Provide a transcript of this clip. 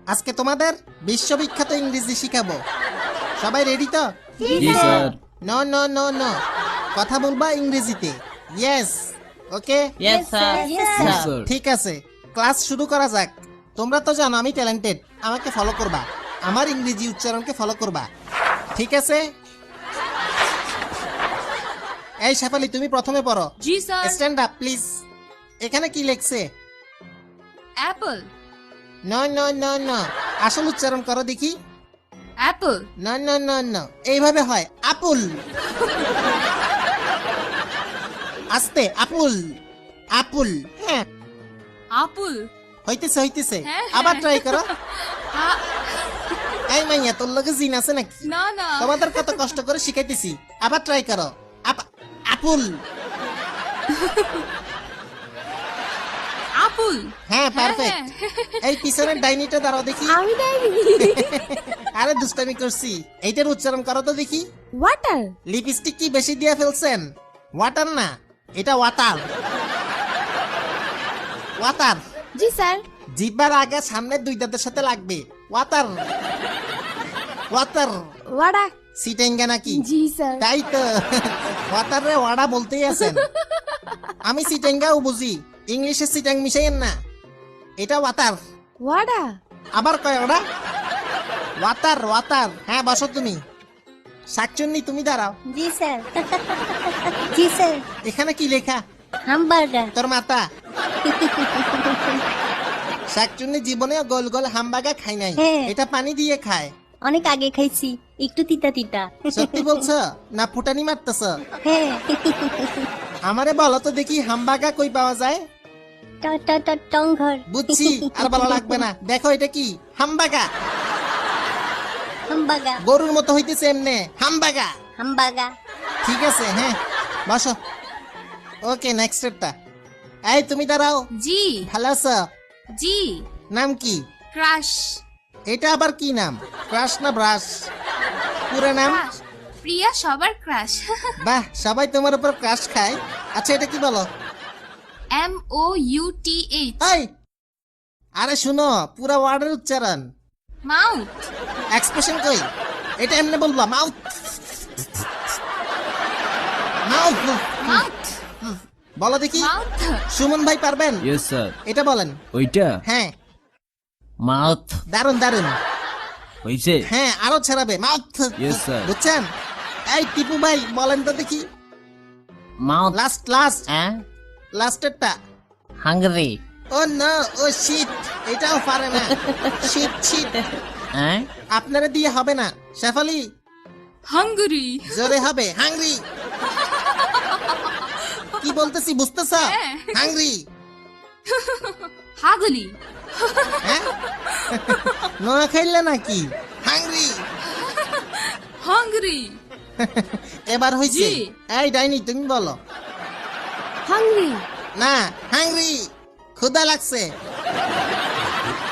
আজকে তোমাদের বিশ্ববিখ্যাত ইংরেজি শিখাবো। সবাই রেডি তো? জি sir. No no no no, কথা বলবা ইংরেজিতে। Yes, okay, yes sir. Sir. ঠিক আছে, ক্লাস শুরু করা যাক। তোমরা তো জানো আমি ট্যালেন্টেড, আমাকে ফলো করবা, আমার ইংরেজি উচ্চারণকে ফলো করবা, ঠিক আছে? এই শেফালি, তুমি প্রথমে পড়ো। জি স্যার। Stand up please. এখানে কি লেখছে? Apple, no no no no, আসল উচ্চারণ করো দেখি। অ্যাপল, না না না না, এইভাবে হয় আপুল। আস্তে, আপুল আপুল। হ্যাঁ, আপুল, হইতেছে হইতেছে, হ্যাঁ, আবার হ্যাঁ। ট্রাই করো। আ- এই মাইয়া, তোর লগে জিন আছে নাকি? না না, তোমাদের কত কষ্ট করে শিখাইতেছি, আবার ট্রাই করো। আপুল। আপুল। হ্যাঁ, হ্যাঁ, পারফেক্ট। এই পিছনের ডাইনিটা দাঁড়াও দেখি। আমি ডাইনি। আরে দুষ্টামি করছি, এইটার উচ্চারণ করো তো দেখি। ওয়াটার। লিপস্টিক কি বেশি দিয়ে ফেলছেন? ওয়াটার না, এটা ওয়াটার। ওয়াটার। জি স্যার। জিহ্বার আগে সামনের দুই দাঁতের সাথে লাগবে। Water water. ওয়াডা। সিটেঙ্গা নাকি? জি স্যার। তাই তো, ওয়াটার রে ওয়াডা বলতেই আছেন। আমি সিটেঙ্গাও বুঝি, ইংলিশে সিটাং মিশাইয়েন না। এটা ওয়াটার। ওয়াডা। আবার কয় ওটা? Water water. হ্যাঁ, বসো তুমি। শাকচুন্নি, তুমি দাঁড়াও। জি স্যার। জি স্যার। এখানে কি লেখা? হামবার্গার। তোর মাতা। শাকচুন্নি জীবনেও গোল গোল হামবাগা খাই নাই, হ্যাঁ। এটা পানি দিয়ে খায়। অনেক আগে খাইছি, একটু তিতা তিতা। সত্যি বলছো না ফুটানি মারতেছ? হ্যাঁ। আমারে বলো তো দেখি, হামবাগা কই পাওয়া যায়? টং ঘর। বুঝছি, আর বলা লাগবে না। দেখো এটা কি? হামবাগা। হামবাগা। গরুর মতো হইতেছে এমনে, হামবাগা। হামবাগা। ঠিক আছে, হ্যাঁ, বসো। ওকে, নেক্সট স্টেপটা। এই তুমি দাঁড়াও। জি ভালো আছো? জি। নাম কি? ক্রাশ। এটা আবার কি নাম? ক্রাশ না ব্রাশ? পুরো নাম? ক্রাশ, প্রিয়া সবার ক্রাশ। বাহ, সবাই তোমার উপর ক্রাশ খায়। আচ্ছা, এটা কি বলো? MOUTH, এই, আরে শুনো, পুরা ওয়ার্ডের উচ্চারণ। মাউথ। এক্সপ্রেশন কই? এটা এমনি বলবা, মাউথ মাউথ। মাউথ, বলো দেখি। মাউথ। সুমন ভাই পারবেন? Yes sir. এটা বলেন। ওইটা হ্যাঁ, মাউথ দারুন দারুন। হইছে। হ্যাঁ, আরো ছাড়াবে, মাউথ। Yes, sir. বুঝছেন? এই টিপু ভাই বলেন তো দেখি। মাউথ। লাস্ট লাস্ট হ্যাঁ, লাস্টেরটা। হাঙ্গরি। ও নো, ও শিট, এটাও পারে না। Shit shit. হ্যাঁ, আপনারা দিয়ে হবে না। শেফালি, হাঙ্গরি। জোরে হবে, হাংরি। কি বলতেছি বুঝতেছ? হ্যাঁ। হাংরি। হাগলি। হ্যাঁ, নোয়া খাইলে নাকি? হাংরি। হাঙ্গরি। এবার হইছে। জি। এই ডাইনি, তুমি বলো। হাংরি। না, হাংরি। ক্ষুধা লাগছে।